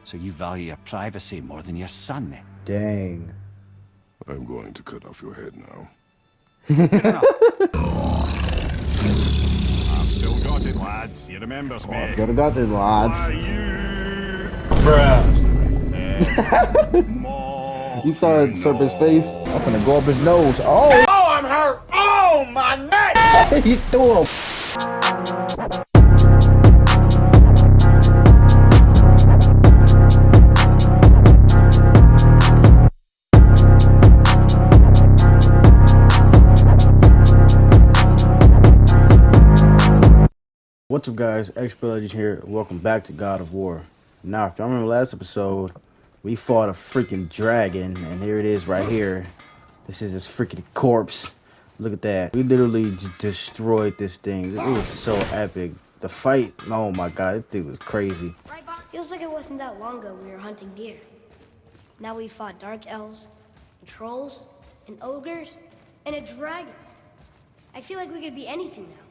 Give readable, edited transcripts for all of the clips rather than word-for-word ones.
So you value your privacy more than your son. Dang. I'm going to cut off your head now. Good enough. I've still got it, lads. He remembers me. Could have got this, lads. Why, you... Bruh. You saw Serpent's face? I'm gonna go up his nose. Oh! Oh, I'm hurt! Oh, my neck! He threw him. What's up, guys? XP Legend here. Welcome back to God of War. Now, if y'all remember last episode, we fought a freaking dragon, and here it is right here. This is this freaking corpse. Look at that. We literally destroyed this thing. It was so epic. The fight, oh my god, this thing was crazy. Right, Bob? Feels like it wasn't that long ago we were hunting deer. Now we fought dark elves, and trolls, and ogres, and a dragon. I feel like we could be anything now.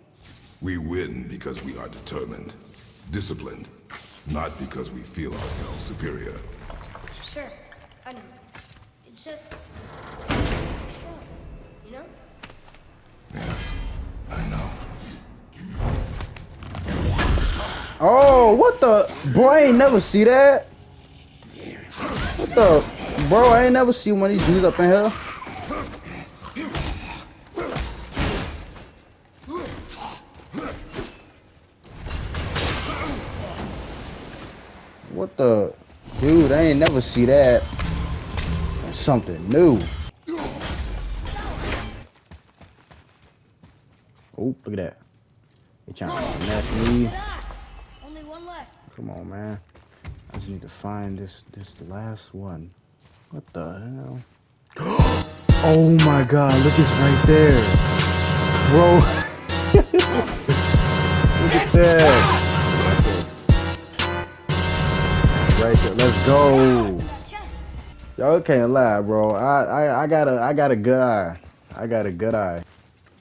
We win because we are determined, disciplined, not because we feel ourselves superior. Sure, I know. It's just... strong, you know? Yes, I know. Oh, what the? Bro, I ain't never see that. What the? Bro, I ain't never see one of these dudes up in here. What the? Dude, I ain't never see that. That's something new. Oh, look at that. They trying to match me. Only one left. Come on, man. I just need to find this the last one. What the hell? Oh my god, look, it's right there. Bro. Look at that. Right there. Let's go. Y'all can't lie, bro. I got a good eye. I got a good eye.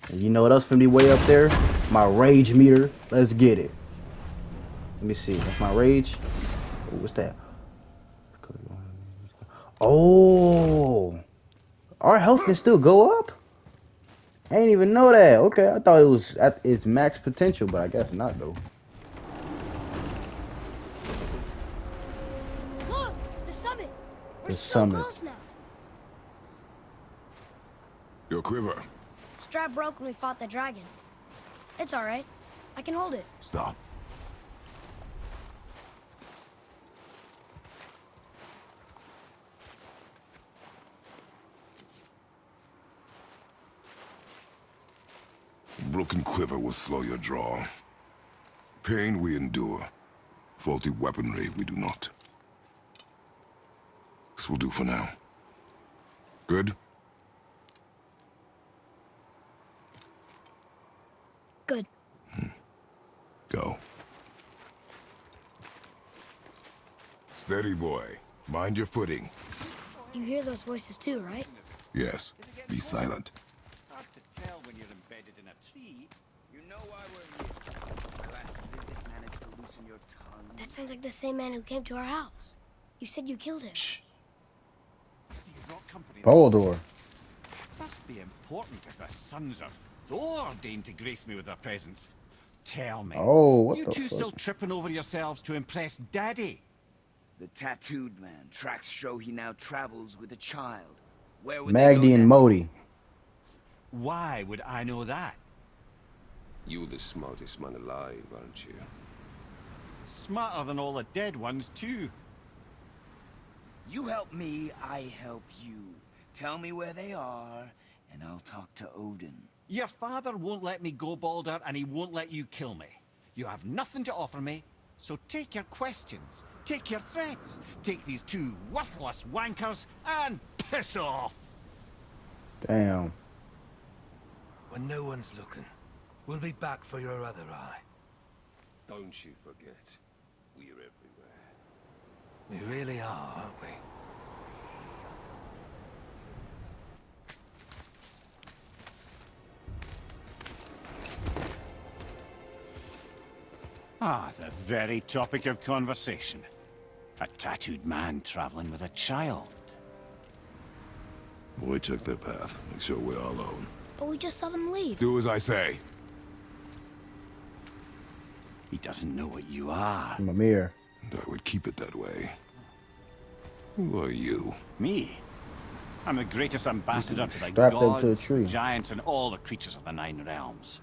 And you know what else finna be way up there? My rage meter. Let's get it. Let me see. That's my rage. Ooh, what's that? Oh, our health can still go up? I didn't even know that. Okay, I thought it was at its max potential, but I guess not though. Look! The summit! We're The so summit. close now. Your quiver. Strap broke when we fought the dragon. It's alright. I can hold it. Stop. Broken quiver will slow your draw. Pain we endure. Faulty weaponry we do not. This will do for now. Good? Good. Go. Steady, boy. Mind your footing. You hear those voices too, right? Yes. Be silent. Hard to tell when you're embedded in a tree. You know why we're here. Last visit managed to loosen your tongue. That sounds like the same man who came to our house. You said you killed him. Shh. You brought company. Boldor. Must be important if the sons of Thor deign to grace me with their presence. Tell me. Oh, what you the two fuck? still tripping over yourselves to impress Daddy? The tattooed man. Tracks show he now travels with a child. Where would they go Magdi and next? Modi. Why would I know that? You're the smartest man alive, aren't you? Smarter than all the dead ones, too. You help me, I help you. Tell me where they are, and I'll talk to Odin. Your father won't let me go, Baldur, and he won't let you kill me. You have nothing to offer me, so take your questions, take your threats, take these two worthless wankers, and piss off! Damn. When no one's looking, we'll be back for your other eye. Don't you forget, we're everywhere. We really are, aren't we? Ah, the very topic of conversation. A tattooed man traveling with a child. Boy, check their path. Make sure we're all alone. But we just saw them leave. Do as I say. He doesn't know what you are. Mimir. And I would keep it that way. Who are you? Me? I'm the greatest ambassador to the Strapped into a gods, tree. the giants, and all the creatures of the Nine Realms.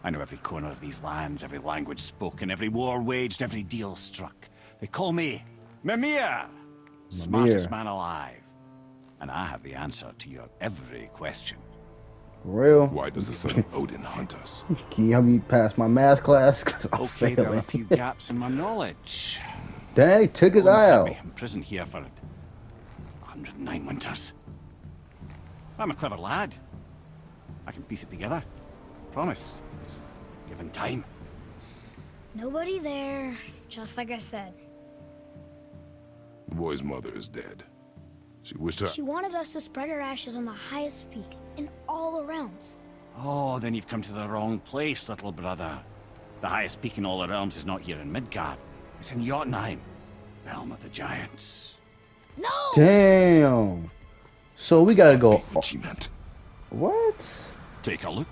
I know every corner of these lands, every language spoken, every war waged, every deal struck. They call me Mimir, smartest man alive. And I have the answer to your every question. For real? Why does the son of Odin hunt us? Can you help me pass my math class? 'Cause I'm Okay, there are failing. a few gaps in my knowledge. Dang, he took his Odin's eye had out. me in prison here for 109 winters. I'm a clever lad. I can piece it together. Promise. Just given time. Nobody there, just like I said. The boy's mother is dead. She wished her... She wanted us to spread her ashes on the highest peak in all the realms. Oh, then you've come to the wrong place, little brother. The highest peak in all the realms is not here in Midgard. It's in Jotunheim, realm of the giants. No! Damn. So we gotta go. What she meant. What? Take a look.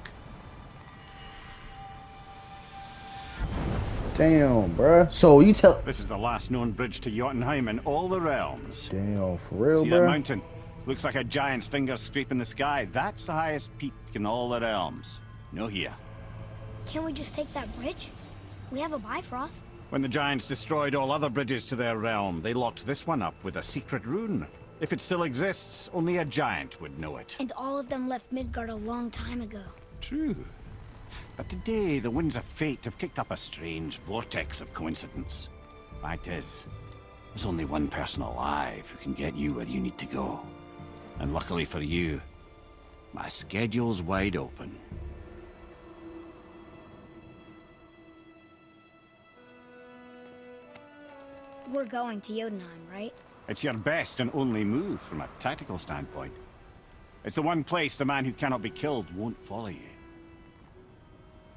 Damn, bruh. So you tell. This is the last known bridge to Jotunheim in all the realms. Damn, for real, See that bruh. mountain? Looks like a giant's finger scraping the sky. That's the highest peak in all the realms. No here. Can't we just take that bridge? We have a Bifrost. When the giants destroyed all other bridges to their realm, they locked this one up with a secret rune. If it still exists, only a giant would know it. And all of them left Midgard a long time ago. True. But today, the winds of fate have kicked up a strange vortex of coincidence. Fact is, there's only one person alive who can get you where you need to go. And luckily for you, my schedule's wide open. We're going to Jotunheim, right? It's your best and only move from a tactical standpoint. It's the one place the man who cannot be killed won't follow you.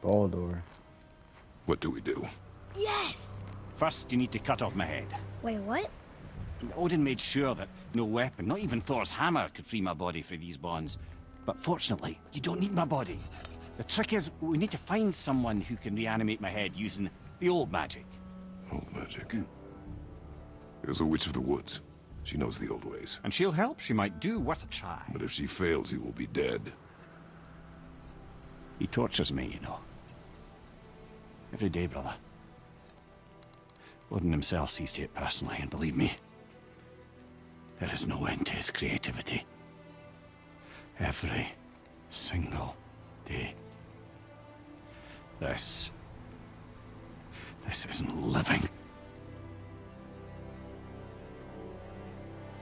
Baldur. What do we do? Yes! First, you need to cut off my head. Wait, what? Odin made sure that no weapon, not even Thor's hammer, could free my body from these bonds. But fortunately, you don't need my body. The trick is, we need to find someone who can reanimate my head using the old magic. Old magic. There's a witch of the woods. She knows the old ways. And she'll help. She might do worth a try. But if she fails, he will be dead. He tortures me, you know. Every day, brother. Odin himself sees to it personally, and believe me, there is no end to his creativity. Every single day. This isn't living.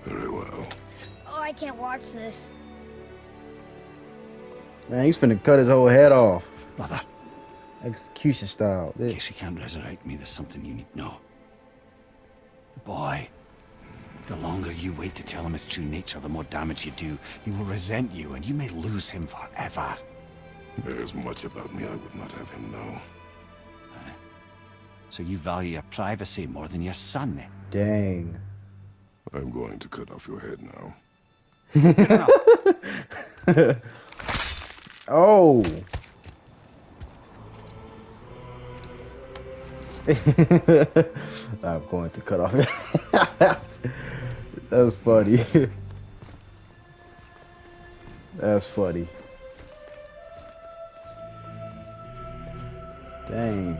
Very well. Oh, I can't watch this. Man, he's finna cut his whole head off. Brother, Execution style. in case you can't resurrect me, there's something you need to know. The boy, the longer you wait to tell him his true nature, the more damage you do. He will resent you, and you may lose him forever. There's much about me I would not have him know. So you value your privacy more than your son, eh? Dang. I'm going to cut off your head now. Oh. I'm going to cut off. That's funny. That's funny. Dang.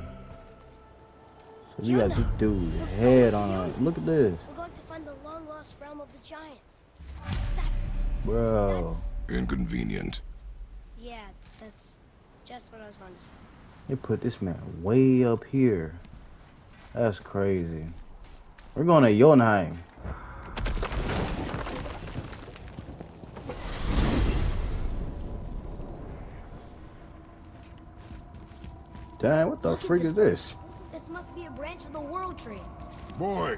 So you got this dude's head on a. Look at this. We're going to find the long-lost realm of the giants. That's... Bro. Inconvenient. Yeah, that's just what I was going to say. They put this man way up here. That's crazy. We're going to Jotunheim. Dang, what the Look at freak is this? This must be a branch of the World Tree. Boy,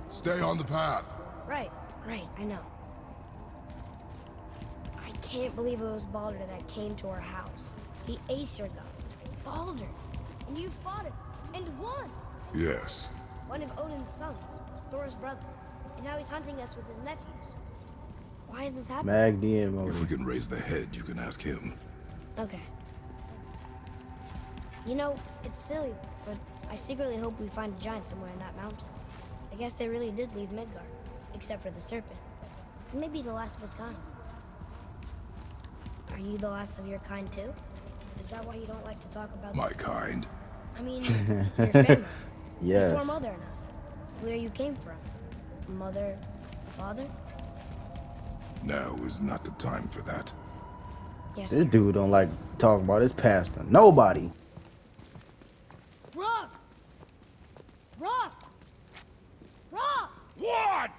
stay on the path. Right, I know. I can't believe it was Baldur that came to our house. The Aesir god. Baldur. And you fought him. And won. Yes. One of Odin's sons. Thor's brother. And now he's hunting us with his nephews. Why is this happening? Magdi and If we Modi. can raise the head, you can ask him. Okay. You know, it's silly, but I secretly hope we find a giant somewhere in that mountain. I guess they really did leave Midgard, except for the serpent. Maybe the last of his kind. Are you the last of your kind too? Is that why you don't like to talk about My kind. I mean, your family. Yes. Before mother and I. Where you came from. Mother, father? Now is not the time for that. Yes. This dude don't like talking about his past to nobody. Rock! Rock! Rock! What?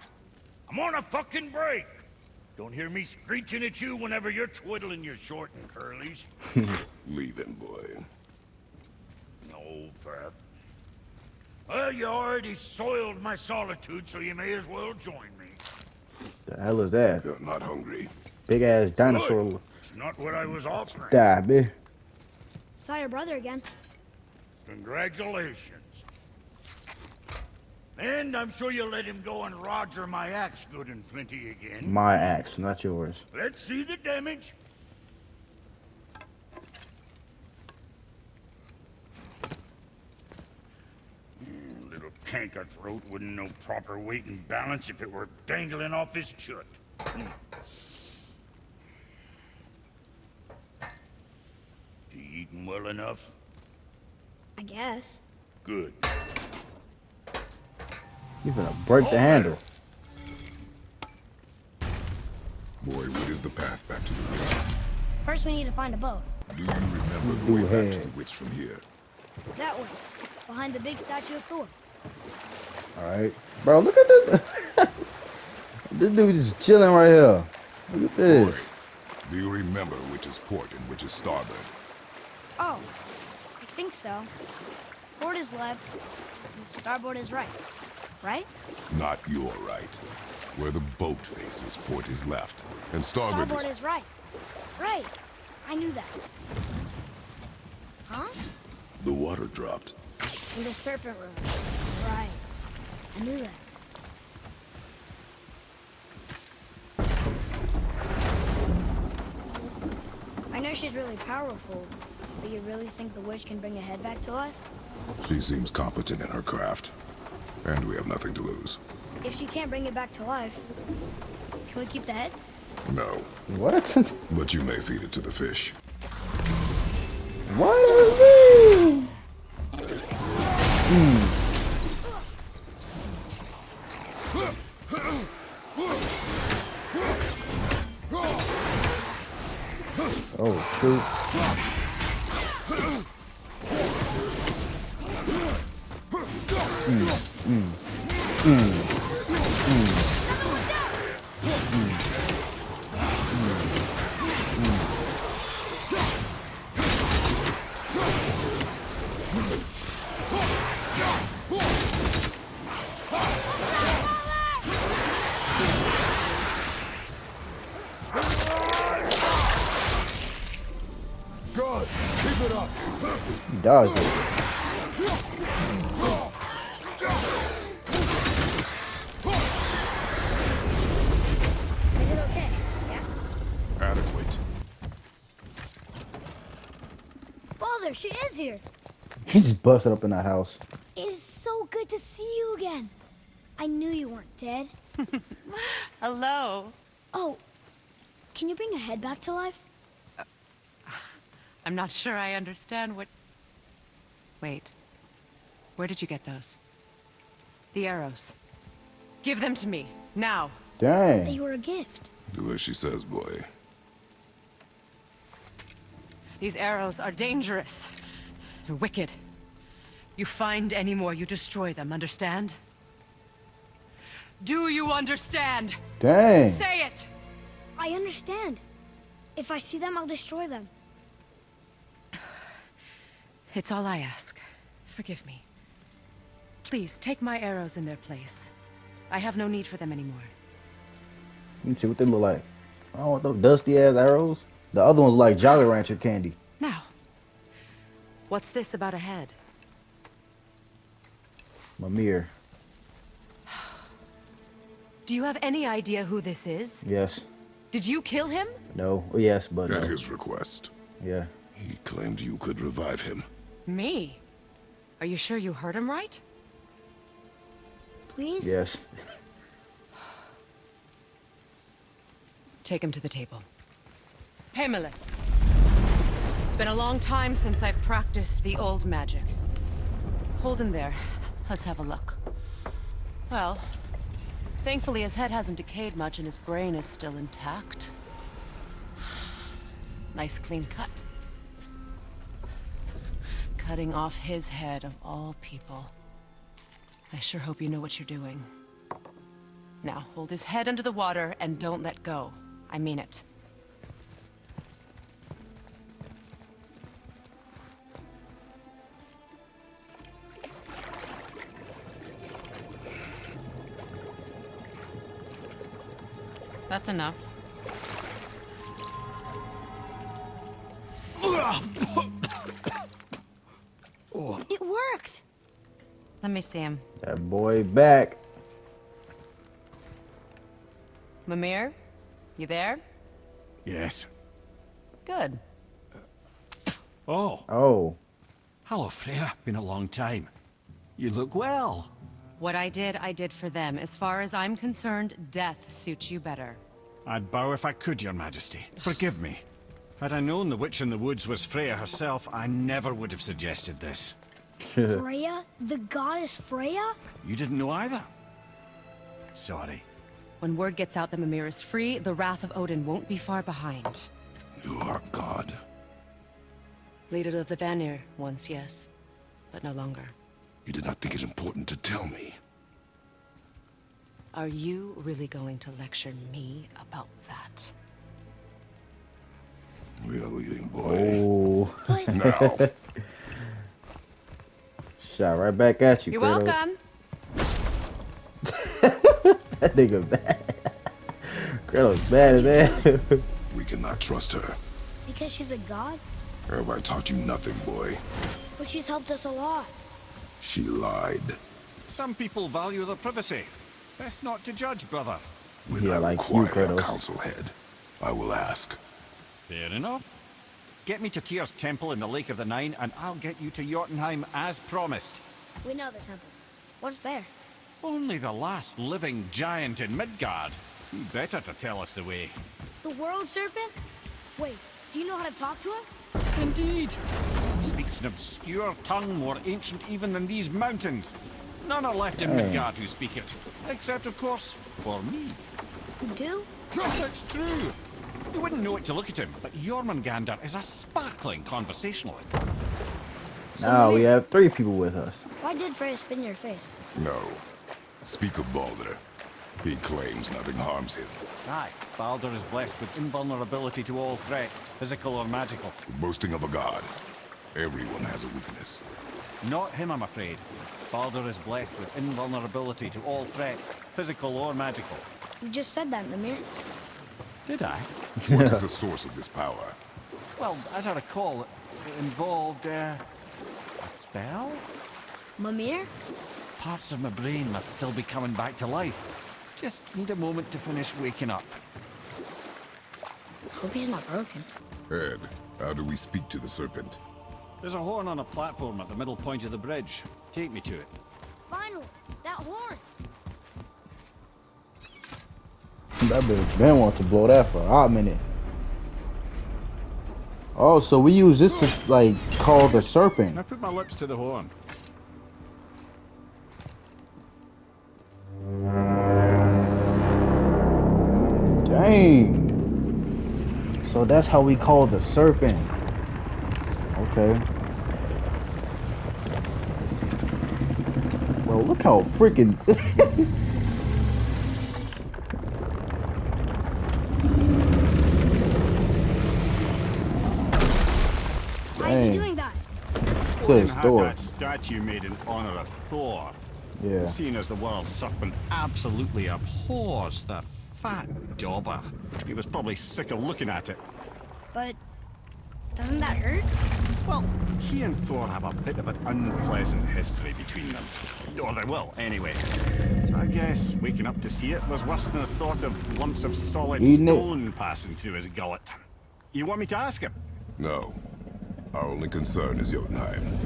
I'm on a fucking break. Don't hear me screeching at you whenever you're twiddling your short and curlies. Leave him, boy. No crap. Well, you already soiled my solitude, so you may as well join me. The hell is that? You're not hungry. Big ass dinosaur. Good. It's not what I was offering. Die, bitch. Saw your brother again. Congratulations. And I'm sure you'll let him go and Roger my axe good and plenty again. My axe, not yours. Let's see the damage. Little canker throat wouldn't know proper weight and balance if it were dangling off his chut. You eating well enough? I guess. Good. You finna break the handle. Boy, what is the path back to the witch? First we need to find a boat. Do you remember the Do way back to ahead. the witch from here? That way. Behind the big statue of Thor. Alright. Bro, look at this. This dude just chilling right here. Look at this. Do you remember which is port and which is starboard? Oh, I think so. Port is left, and starboard is right. Right? Not your right. Where the boat faces, port is left, and starboard Starboard is right. Right. I knew that. Huh? The water dropped. In the serpent room. Right. I knew that. I know she's really powerful, but you really think the witch can bring a head back to life? She seems competent in her craft, and we have nothing to lose. If she can't bring it back to life, can we keep the head? No, What? but you may feed it to the fish. What is this? Oh, shoot. Good! Keep it up! He dodged it. Is it okay? Yeah? Adequate. Father, she is here. He just busted up in that house. It's so good to see you again. I knew you weren't dead. Hello. Oh, can you bring a head back to life? I'm not sure I understand what... Wait. Where did you get those? The arrows. Give them to me, now. Dang. They were a gift. Do as she says, boy. These arrows are dangerous. They're wicked. You find any more, you destroy them, understand? Do you understand? Dang. Say it! I understand. If I see them, I'll destroy them. It's all I ask. Forgive me. Please, take my arrows in their place. I have no need for them anymore. Let me see what they look like. I don't want those dusty ass arrows. The other one's like Jolly Rancher candy. Now, what's this about a head? Mimir. Do you have any idea who this is? Yes. Did you kill him? No. Oh, yes, but At no. his request. Yeah. He claimed you could revive him. Me? Are you sure you heard him right? Please? Yes. Take him to the table. Himalith. It's been a long time since I've practiced the old magic. Hold him there. Let's have a look. Well, thankfully his head hasn't decayed much and his brain is still intact. Nice clean cut. Cutting off his head of all people. I sure hope you know what you're doing. Now, hold his head under the water and don't let go. I mean it. That's enough. It worked! Let me see him. That boy back. Mimir? You there? Yes. Good. Oh. Oh. Hello, Freya. Been a long time. You look well. What I did for them. As far as I'm concerned, death suits you better. I'd bow if I could, Your Majesty. Forgive me. Had I known the witch in the woods was Freya herself, I never would have suggested this. Freya? The goddess Freya? You didn't know either? Sorry. When word gets out that Mimir is free, the wrath of Odin won't be far behind. You are God. Leader of the Vanir, once yes, but no longer. You did not think it important to tell me. Are you really going to lecture me about that? We are leaving, boy. Oh. Now. Shot right back at you, You're Kratos. welcome. That nigga bad. Kratos bad as that. We cannot trust her. Because she's a god? Have I taught you nothing, boy? But she's helped us a lot. She lied. Some people value their privacy. Best not to judge, brother. When Yeah, I like you, require a Kratos. council head, I will ask. Fair enough. Get me to Tyr's temple in the Lake of the Nine, and I'll get you to Jotunheim as promised. We know the temple. What's there? Only the last living giant in Midgard. Who better to tell us the way? The world serpent? Wait, do you know how to talk to him? Indeed. He speaks an obscure tongue more ancient even than these mountains. None are left in Midgard who speak it. Except, of course, for me. You do? That's true. You wouldn't know it to look at him, but Jormungandr is a sparkling conversationalist. Now we have 3 people with us. Why did Freya spin your face? No. Speak of Baldur. He claims nothing harms him. Aye, Baldur is blessed with invulnerability to all threats, physical or magical. Boasting of a god. Everyone has a weakness. Not him, I'm afraid. Baldur is blessed with invulnerability to all threats, physical or magical. You just said that, Mimir. Did I? What is the source of this power? Well, as I recall, it involved, a spell? Mimir? Parts of my brain must still be coming back to life. Just need a moment to finish waking up. Hope he's not broken. Ed, how do we speak to the serpent? There's a horn on a platform at the middle point of the bridge. Take me to it. Finally! That horn! That bitch Ben want to blow that for a hot minute. Oh, so we use this to like call the serpent. Now put my lips to the horn. Dang. So that's how we call the serpent. Okay. Bro, look how freaking Why is he doing that? Odin Close had door. that statue made in honor of Thor. Yeah. Seen as the world's serpent absolutely abhors the fat dauber. He was probably sick of looking at it. But Doesn't that hurt? Well, he and Thor have a bit of an unpleasant history between them. Or they will, anyway. So I guess waking up to see it was worse than the thought of lumps of solid Eating it. stone passing through his gullet. You want me to ask him? No. Our only concern is Jotunheim.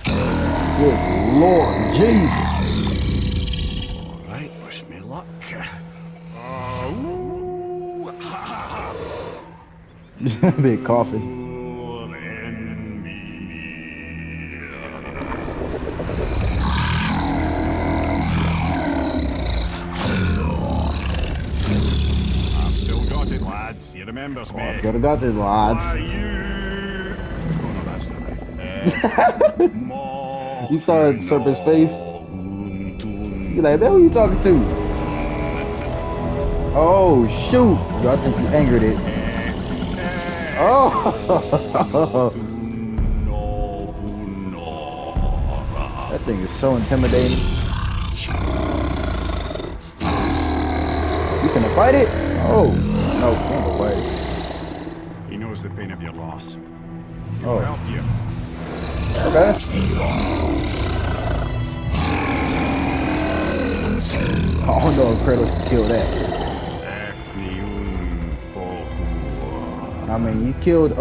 Good Lord Jesus. Alright, wish me luck. Big coughing. I've still got it, lads. He remembers me. Could have got this, lads. Why you? Oh no, that's not right. You saw the serpent's face? You're like, man, who you talking to? Oh, shoot. Yo, I think you angered it. Oh. That thing is so intimidating. You gonna fight it? Oh, no, can't go fight it. He knows the pain of your loss. He'll Oh. help you. Okay. Oh no, Kratos can kill that. I mean, you killed, I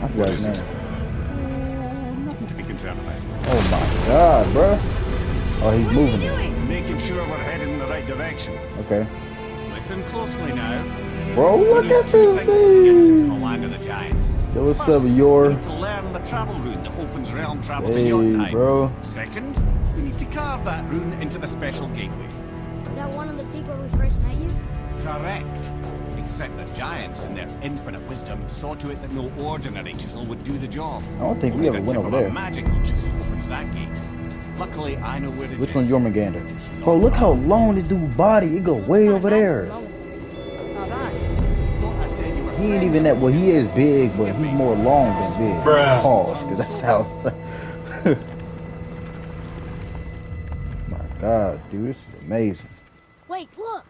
forgot his name. Nothing to be concerned about. Oh my god, bro. Oh, he's moving. Making sure we're heading in the right direction. Okay. Listen closely now. Bro, look at Two this things to get us into the thing. land of the giants. Yo, what's First, up, your? we need to learn the travel rune that opens realm travel to Hey, Jotunheim. bro. Second, we need to carve that rune into the special gateway. That one on the peak where we first met you? Correct. Except the giants, in their infinite wisdom, saw to it that no ordinary chisel would do the job. I don't think we Only ever the went tip over of a there. magical chisel opens that gate. Luckily, I know where it is. Which one's Jormungandr? It's not Bro, look how far. long this dude's body. It go way over there. Now that, thought I said you were He ain't friends. even that. Well, he is big, but he's more long than big. Pause, because that's how. My God, dude, this is amazing. Wait, look!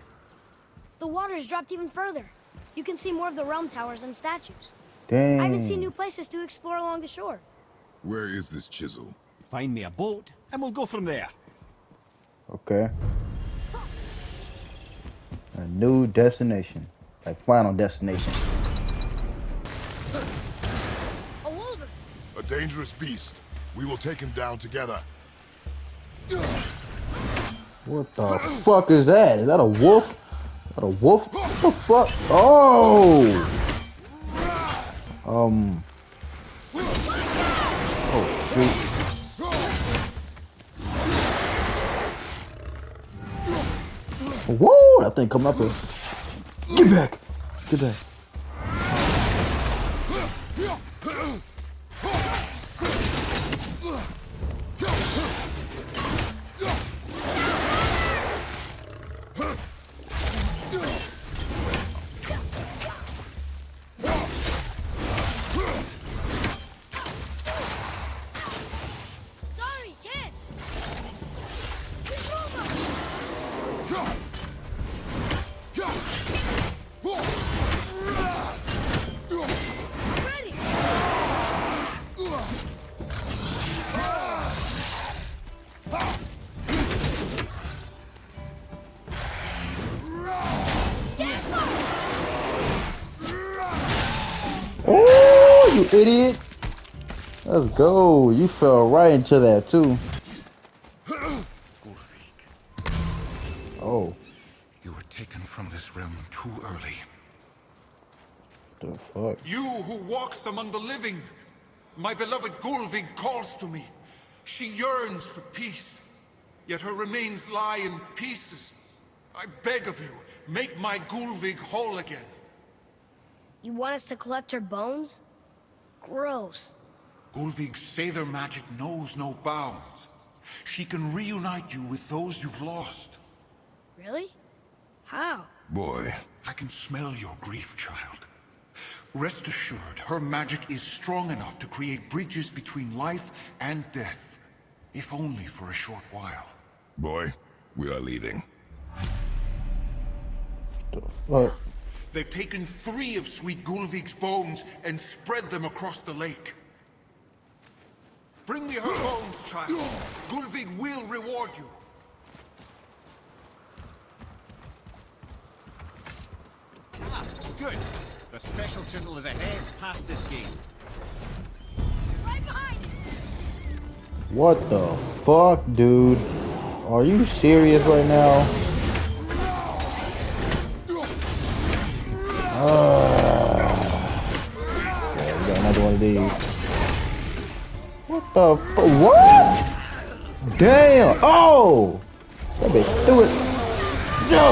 The water's dropped even further. You can see more of the realm towers and statues. I haven't seen new Dang. places to explore along the shore. Where is this chisel? Find me a boat, and we'll go from there. Okay. A new destination, like final destination. A wolver! A dangerous beast. We will take him down together. What the fuck is that? Is that a wolf? Is that a wolf? What the fuck? Oh! Oh, shoot. Whoa! That thing coming up here. Get back! Get back. Sorry, kid! Ready! Oh, you idiot! Let's go. You fell right into that too. Gulvik, Oh, you were taken from this realm too early. the fuck? You who walks among the living, my beloved Gulvig calls to me. She yearns for peace, yet her remains lie in pieces. I beg of you, make my Gulvig whole again. You want us to collect her bones? Gross. Gulvig's Seidr magic knows no bounds. She can reunite you with those you've lost. Really? How? Boy, I can smell your grief, child. Rest assured, her magic is strong enough to create bridges between life and death, if only for a short while. boy, we are leaving. What? They've taken 3 of Sweet Gulvig's bones and spread them across the lake. Bring me her bones, child. Gulvig will reward you. Ah, good. The special chisel is ahead, past this gate. Right behind it. What the fuck, dude? Are you serious right now? Yeah, we got another one of these. What the fuck? What? Damn! Oh! That bitch threw it. No!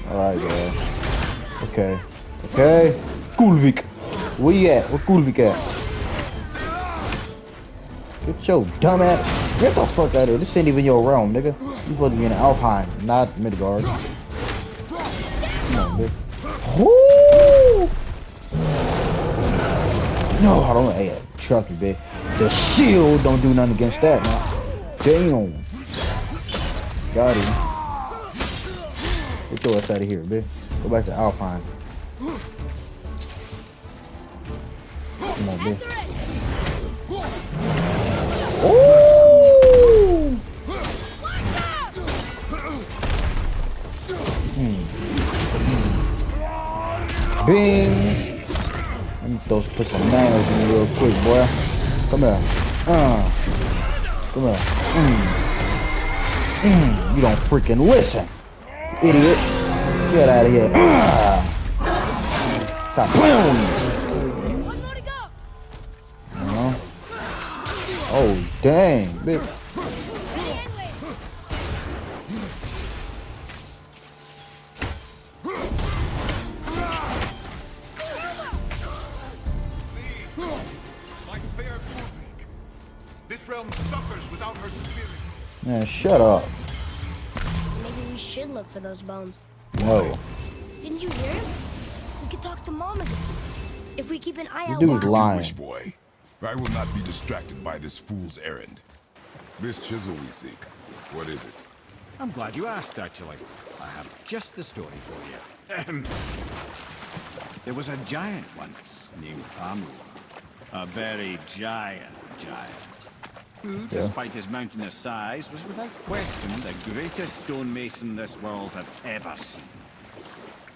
Alright, guys. Okay. Okay. Gulvik. Where you at? Where Gulvik at? Get your dumb ass. Get the fuck out of here. This ain't even your realm, nigga. You supposed to be in Alfheim, not Midgard. Come on, bitch. Woo! No, I don't. Hey, Chucky, bitch. The shield don't do nothing against that, man. Damn. Got him. Get your ass out of here, bitch. Go back to Alpine. Come on, bitch. Ooh! Bing! Let me put some nails in you real quick, boy. Come here. Come here. You don't freaking listen, idiot. Get out of here. Stop playing with me. One more to go. Oh, dang, bitch. My fair Gulvig. This realm suffers without her spirit. Man, shut up. Maybe we should look for those bones. No. Didn't you hear him? We could talk to Mom again. If we keep an eye out. Dude's lying. Wish, boy. I will not be distracted by this fool's errand. This chisel we seek, what is it? I'm glad you asked, actually. I have just the story for you. There was a giant once named Thamur. A very giant. Who, despite his mountainous size, was without question the greatest stonemason this world had ever seen.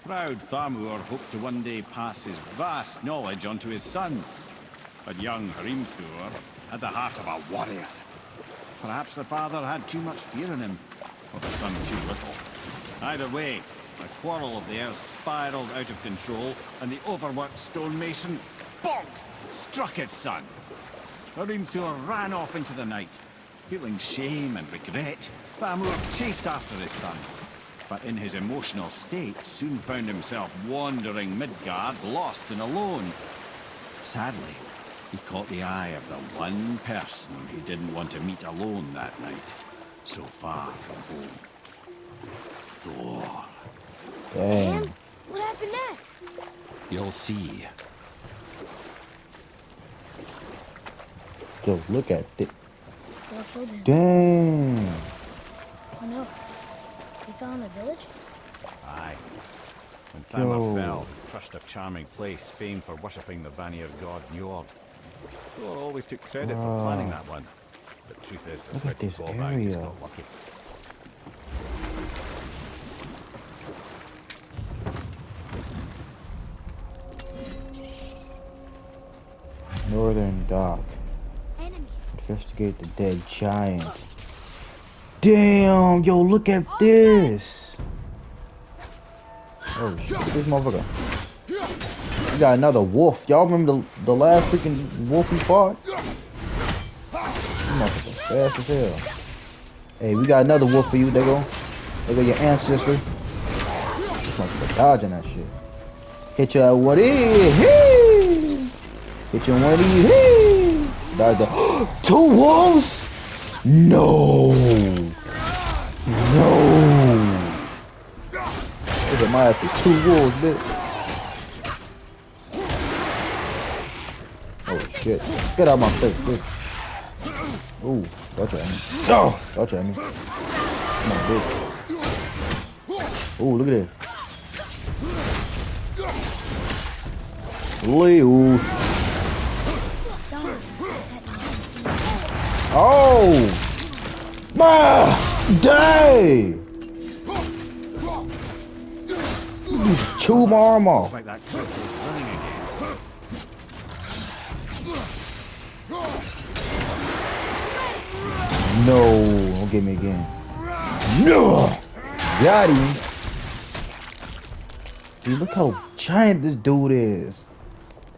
Proud Thamur hoped to one day pass his vast knowledge on to his son. But young Hrimthur had the heart of a warrior. Perhaps the father had too much fear in him, or the son too little. Either way, the quarrel of the earth spiraled out of control, and the overworked stonemason, bonk, struck his son. Hrimthur ran off into the night. Feeling shame and regret, Thamur chased after his son. But in his emotional state, soon found himself wandering Midgard, lost and alone. Sadly, he caught the eye of the one person he didn't want to meet alone that night, so far from home. Thor. Dang. And what happened next? You'll see. Yo, look at it. Thor pulled him. Dang. Oh no. We found a village? Aye. When Thamur fell, he crushed a charming place famed for worshipping the Vanir god Njord. Thor always took credit for planning that one. But truth is, the Look at sweaty this ballbag just area. got lucky. Northern Dock. Enemies. Investigate the dead giant. Damn, yo, look at this. Oh shit, look at this motherfucker. We got another wolf. Y'all remember the last freaking wolf we fought? This motherfucker fast as hell. Hey, we got another wolf for you. There go your ancestor. This motherfucker dodging that shit. Hit you what is? Hit you what is? Dodge the 2 wolves? No. No. Look at my ass with 2 wolves, bitch. Oh shit. Get out of my face, bitch. Ooh, don't try me. Oh, don't try me. Come on, bitch. Ooh, look at this. Leo. Oh! Ah! Dang! Chew my arm off. Like that crystal's running again. No, don't get me again. No! Got him. Dude, look how giant this dude is.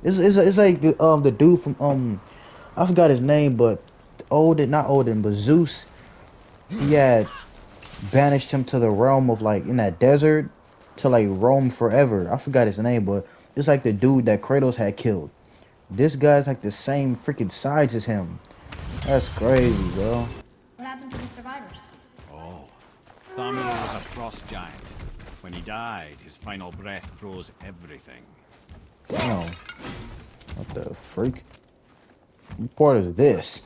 It's like the dude from I forgot his name, but not Odin, but Zeus. He had banished him to the realm of like in that desert to like roam forever. I forgot his name, but it's like the dude that Kratos had killed. This guy's like the same freaking size as him. That's crazy, bro. What happened to the survivors? Oh, Thamur was a frost giant. When he died, his final breath froze everything. Damn. What the freak? What part is this?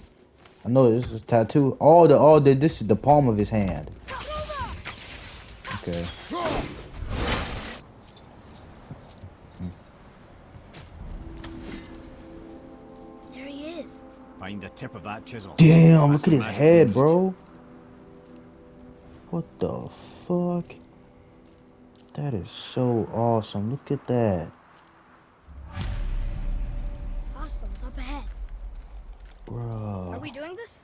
I know this is a tattoo. This is the palm of his hand. Okay. There he is. Find the tip of that chisel. Damn, That's look at the his magic head, boost. bro. What the fuck? That is so awesome. Look at that. Hostiles up ahead. Bro. Are we doing this?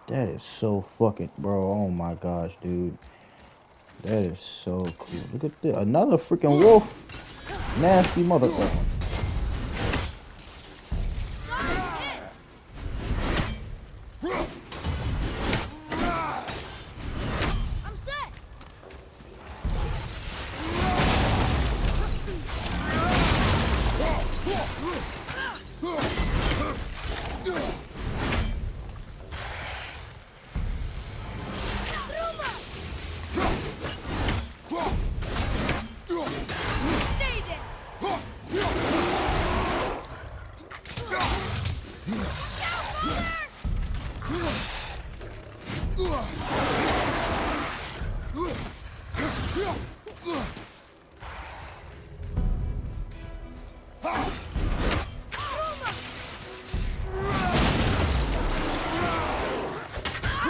That is so fucking, bro. Oh my gosh, dude. That is so cool. Look at this. Another freaking wolf. Nasty mother. I'm set. Stay there.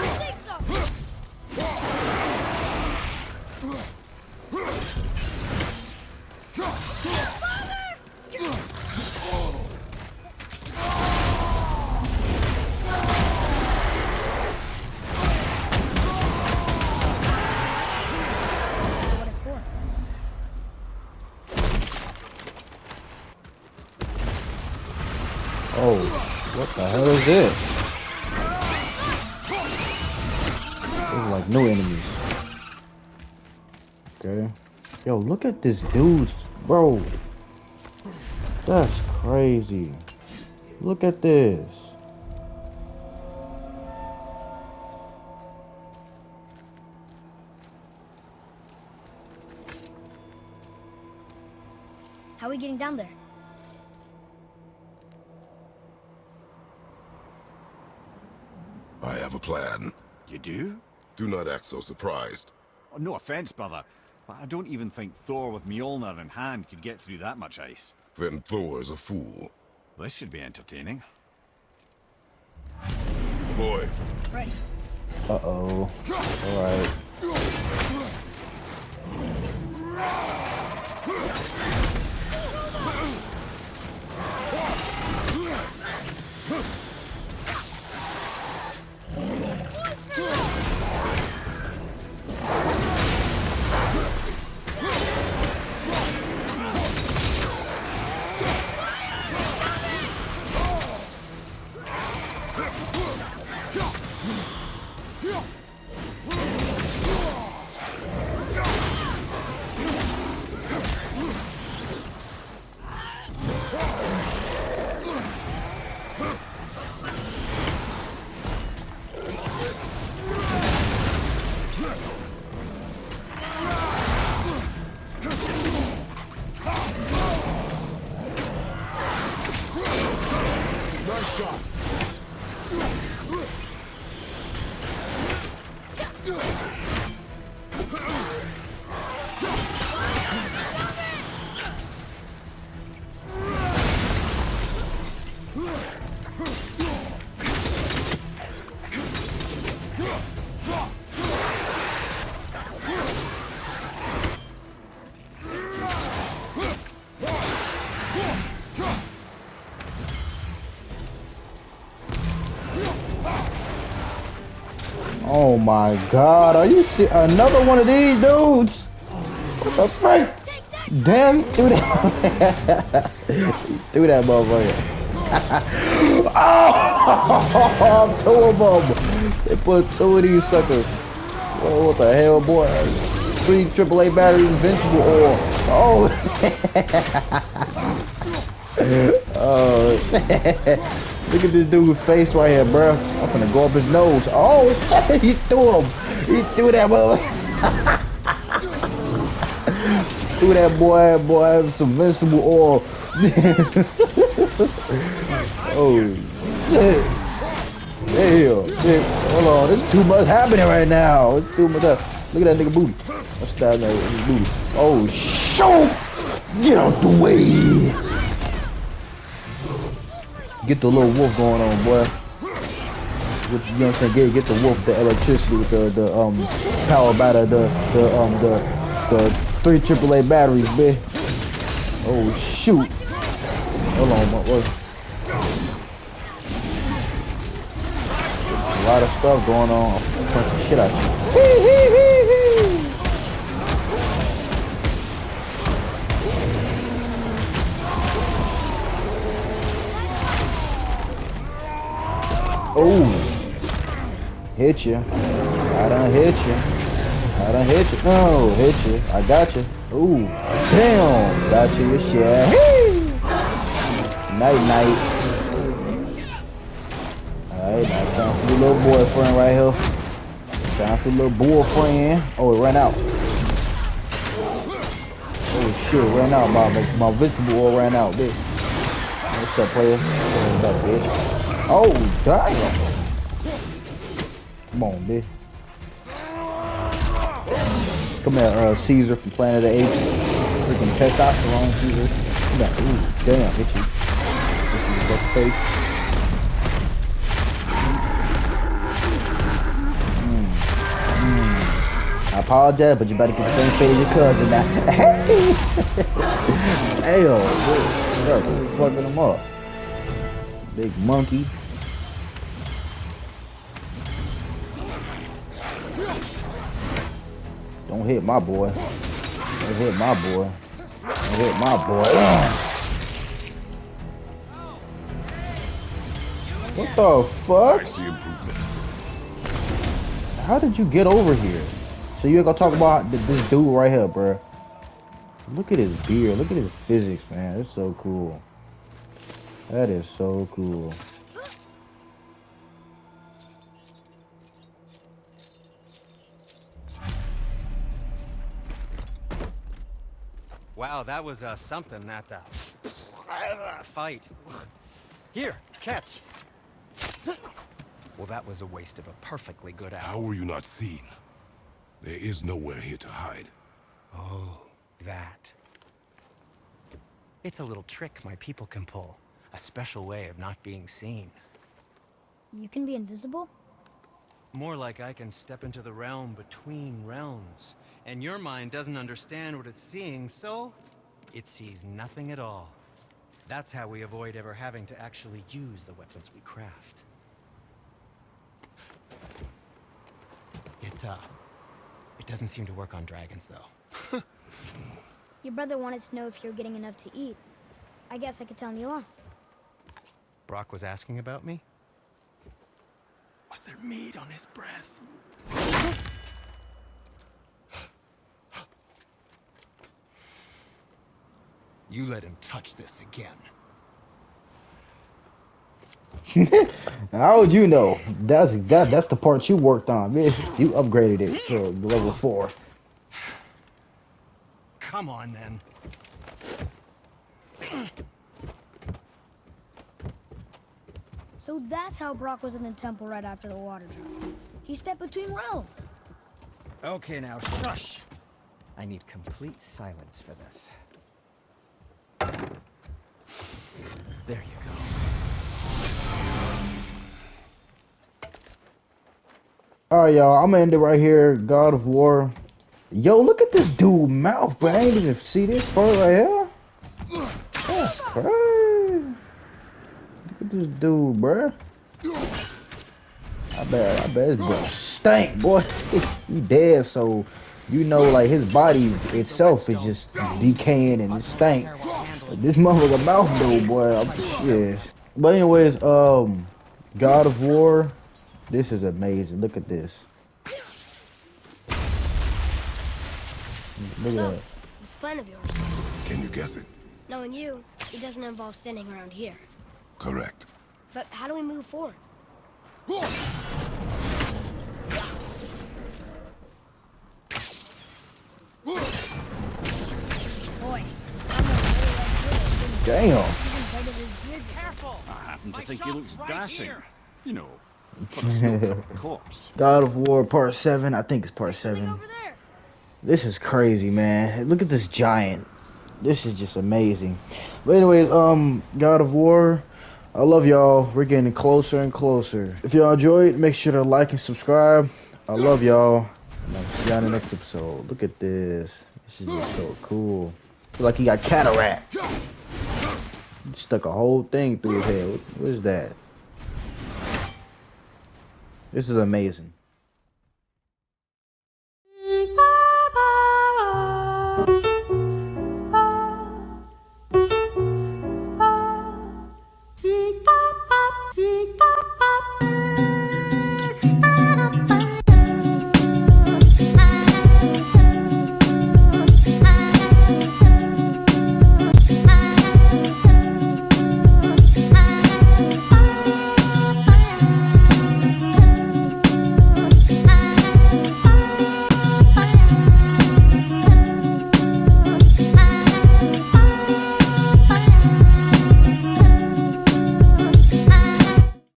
I think so. What it's for? Oh, what the hell is this? Those are like new enemies. Okay. Yo, look at this dude, bro. That's crazy. Look at this. How are we getting down there? I have a plan. You do? Do not act so surprised. Oh, no offense, brother, but I don't even think Thor with Mjolnir in hand could get through that much ice. Then Thor's a fool. This should be entertaining. Boy, Right. Uh-oh. Alright. Nice shot. Oh my god, are you another one of these dudes? What the frick? Damn, he threw that. He threw that motherfucker. Oh, two of them. They put two of these suckers. Whoa, what the hell, boy? 3 AAA batteries, invincible oil. Oh. Oh. Look at this dude's face right here, bro. I'm gonna go up his nose. Oh, he threw him. He threw that motherfucker. Threw that boy, some vegetable oil. Oh, shit. Damn. Hold on, there's too much happening right now. It's too much. Look at that nigga booty. I'm stabbing that nigga booty. Oh, shoot. Get out the way. Get the little wolf going on, boy. With, you know what I'm saying? Get the wolf, the electricity with the power by the 3 AAA batteries, bitch. Oh shoot! Hold on, what? A lot of stuff going on. I'm punching the shit out you. Oh, hit you. I done hit you. I done hit you. Oh, hit you. I got you. Ooh, damn. Got you your share. Night, night. Alright, now time for your little boyfriend right here. Time for your little boyfriend. Oh, it ran out. Oh, shit, ran out. My vegetable oil ran out, bitch. What's up, player? What's up, bitch? Oh, damn. Come on, bitch. Come here, Caesar from Planet of the Apes. Freaking testosterone, Caesar. Come here. Ooh, damn, hit you. Hit you with that face. I apologize, but you better get the same fate as your cousin now. Hey, dude. Fucking him up. Big monkey. Don't hit my boy. Don't hit my boy. Don't hit my boy. What the fuck? I see improvement. How did you get over here? So you ain't gonna talk about this dude right here, bro. Look at his beard. Look at his physics, man. It's so cool. That is so cool. Wow, that was something, that fight. Here, catch. Well, that was a waste of a perfectly good apple. How were you not seen? There is nowhere here to hide. Oh, that. It's a little trick my people can pull. A special way of not being seen. You can be invisible? More like I can step into the realm between realms. And your mind doesn't understand what it's seeing, so it sees nothing at all. That's how we avoid ever having to actually use the weapons we craft. It doesn't seem to work on dragons, though. Your brother wanted to know if you're getting enough to eat. I guess I could tell him you are. Brock was asking about me? Was there meat on his breath? You let him touch this again. How would you know? That's the part you worked on, man. You upgraded it to level 4. Come on, then. So that's how Brock was in the temple right after the water drop. He stepped between realms. Okay, now shush. I need complete silence for this. There you go. Alright, y'all. I'm gonna end it right here. God of War. Yo, look at this dude mouth, but I ain't even see this part right here. That's crazy. Look at this dude, bruh. I bet this boy stank, boy. He dead, so you know, like his body itself is just decaying and it stank. But this motherfucker mouth though, boy, I'm shit. But anyways, God of War. This is amazing. Look at this. Look at that. This plan of yours. Can you guess it? Knowing you, it doesn't involve standing around here. Correct. But how do we move forward? Boy, damn. I happen to think he looks dashing. You know, for a snow-covered corpse. God of War Part 7. I think it's Part 7. This is crazy, man. Look at this giant. This is just amazing. But anyways, God of War, I love y'all. We're getting closer and closer. If y'all enjoyed, make sure to like and subscribe. I love y'all. And I'll see y'all in the next episode. Look at this. This is just so cool. Feel like he got cataract. He stuck a whole thing through his head. What is that? This is amazing.